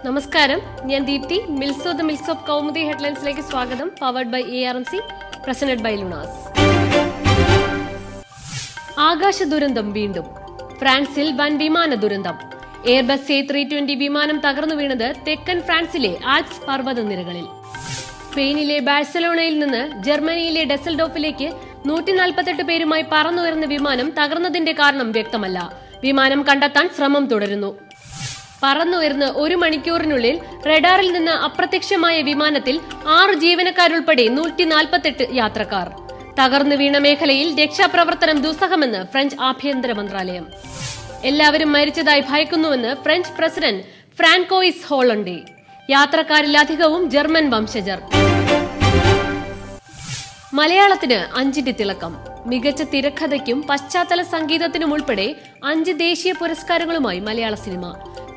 നമസ്കാരം, ഞാൻ Deepthi. Mills of Kaumudi ഹെഡ്ലൈൻസിലേക്ക് സ്വാഗതം. Powered by ARMC, presented by Lunas. ആകാശ ദുരന്തം വീണ്ടും. ഫ്രാൻസിൽ വൻ വിമാന ദുരന്തം. എയർബസ് A320 വിമാനം തകർന്നു വീണത് തെക്കൻ ഫ്രാൻസിലെ ആൽപ്സ് പർവ്വതനിരകളിൽ. സ്പെയിനിലെ ബാഴ്സലോണയിൽ നിന്ന് ജർമ്മനിയിലെ ഡെസൽഡോഫിലേക്ക് 148 പേരുമായി പറന്നുയർന്ന വിമാനം തകർന്നതിന്റെ കാരണം വ്യക്തമല്ല. വിമാനം കണ്ടെത്താൻ ശ്രമം തുടരുന്നു. പറന്നുയർന്ന് 1 മണിക്കൂറിനുള്ളിൽ റഡാറിൽ നിന്ന് അപ്രത്യക്ഷമായ വിമാനത്തിൽ 6 ജീവനക്കാരുൾപ്പെടെ 148 യാത്രക്കാർ. തകർന്നു വീണ മേഖലയിൽ രക്ഷാപ്രവർത്തനം ദുസ്സഹമെന്ന് ഫ്രഞ്ച് ആഭ്യന്തര മന്ത്രാലയം. എല്ലാവരും മരിച്ചതായി ഭയക്കുന്നുവെന്ന് ഫ്രഞ്ച് പ്രസിഡന്റ് ഫ്രാൻകോയിസ് ഹോളണ്ടേ. യാത്രക്കാരിലധികവും ജർമ്മൻ വംശജർ. മലയാളത്തിന് 5 തിളക്കം. മികച്ച തിരക്കഥയ്ക്കും പശ്ചാത്തല സംഗീതത്തിനും ഉൾപ്പെടെ 5 ദേശീയ പുരസ്കാരങ്ങളുമായി മലയാള സിനിമ.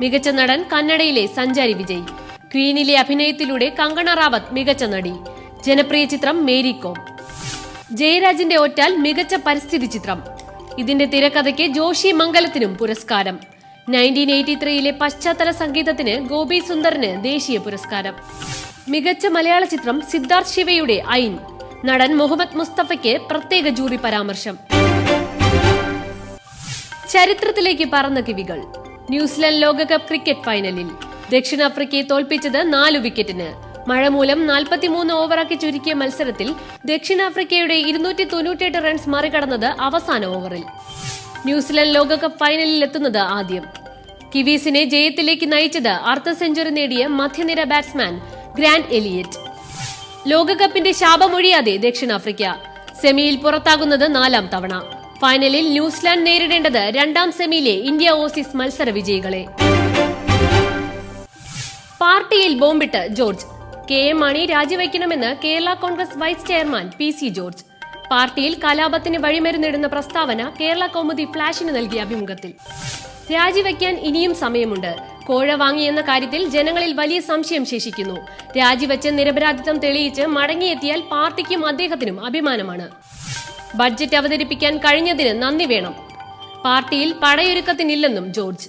മികച്ച നടൻ കന്നഡയിലെ സഞ്ചാരി വിജയ്. ക്വീനിലെ അഭിനയത്തിലൂടെ കങ്കണ റാവത്ത് മികച്ച നടി. ജനപ്രിയ ചിത്രം മേരി കോം. ജയരാജിന്റെ ഒറ്റാൽ മികച്ച പരിസ്ഥിതി ചിത്രം. ഇതിന്റെ തിരക്കഥയ്ക്ക് ജോഷി മംഗലത്തിനും പുരസ്കാരം. 1983 പശ്ചാത്തല സംഗീതത്തിന് ഗോപി സുന്ദറിന് ദേശീയ പുരസ്കാരം. മികച്ച മലയാള ചിത്രം സിദ്ധാർത്ഥ് ശിവയുടെ ഐൻ. നടൻ മുഹമ്മദ് മുസ്തഫയ്ക്ക് പ്രത്യേക ജൂറി പരാമർശം. ചരിത്രത്തിലേക്ക് പറന്ന കിവികൾ. ന്യൂസിലൻഡ് ലോകകപ്പ് ക്രിക്കറ്റ് ഫൈനലിൽ ദക്ഷിണാഫ്രിക്കയെ തോൽപ്പിച്ചത് 4 വിക്കറ്റിന്. മഴ മൂലം 43 ഓവറാക്കി ചുരുക്കിയ മത്സരത്തിൽ ദക്ഷിണാഫ്രിക്കയുടെ 298 റൺസ് മറികടന്നത് അവസാന ഓവറിൽ. ന്യൂസിലൻഡ് ലോകകപ്പ് ഫൈനലിൽ എത്തുന്നത് ആദ്യം. കിവീസിനെ ജയത്തിലേക്ക് നയിച്ചത് അർദ്ധ സെഞ്ചുറി നേടിയ മധ്യനിര ബാറ്റ്സ്മാൻ ഗ്രാന്റ് എലിയറ്റ്. ലോകകപ്പിന്റെ ശാപമൊഴിയാതെ ദക്ഷിണാഫ്രിക്ക സെമിയിൽ പുറത്താകുന്നത് 4ാം തവണ. ഫൈനലിൽ ന്യൂസിലാൻഡ് നേരിടേണ്ടത് 2ാം സെമിയിലെ ഇന്ത്യ ഓസീസ് മത്സര വിജയികളെ. പാർട്ടിയിൽ ബോംബിട്ട് ജോർജ്. KM മാണി രാജിവെക്കണമെന്ന് Kerala Congress vice chairman PC George. പാർട്ടിയിൽ കലാപത്തിന് വഴിമരുന്നിടുന്ന പ്രസ്താവന കേരള കൗമുദി ഫ്ലാഷിന് നൽകിയ അഭിമുഖത്തിൽ. രാജിവെക്കാൻ ഇനിയും സമയമുണ്ട്. കോഴ വാങ്ങിയെന്ന കാര്യത്തിൽ ജനങ്ങളിൽ വലിയ സംശയം ശേഷിക്കുന്നു. രാജിവെച്ച് നിരപരാധിത്വം തെളിയിച്ച് മടങ്ങിയെത്തിയാൽ പാർട്ടിക്കും അദ്ദേഹത്തിനും അഭിമാനമാണ്. ബഡ്ജറ്റ് അവതരിപ്പിക്കാൻ കഴിഞ്ഞതിന് നന്ദി വേണം. പാർട്ടിയിൽ പടയൊരുക്കത്തിനില്ലെന്നും ജോർജ്.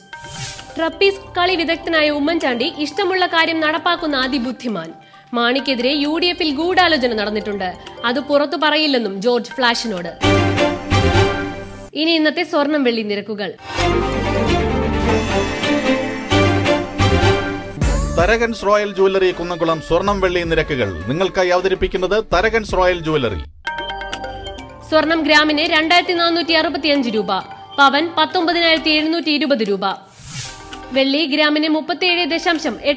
ട്രപ്പീസ് കളി വിദഗ്ധനായ ഉമ്മൻചാണ്ടി ഇഷ്ടമുള്ള കാര്യം നടപ്പാക്കുന്ന അതിബുദ്ധിമാൻ. മാണിക്കെതിരെ UDF-ൽ ഗൂഢാലോചന നടന്നിട്ടുണ്ട്. അത് പുറത്തു പറയില്ലെന്നും ജോർജ് ഫ്ലാഷിനോട്. ഇനി ഇന്നത്തെ സ്വർണം വെള്ളി നിരക്കുകൾ. തരകൻസ് റോയൽ ജ്വല്ലറി കുന്നംകുളം സ്വർണം വെള്ളി നിരക്കുകൾ നിങ്ങൾക്കായി അവതരിപ്പിക്കുന്നത് തരകൻസ് റോയൽ ജ്വല്ലറി. സ്വർണം ഗ്രാമിന് 2465 രൂപ. പവൻ 19,720 രൂപ. വെള്ളി ഗ്രാമിന് 37.8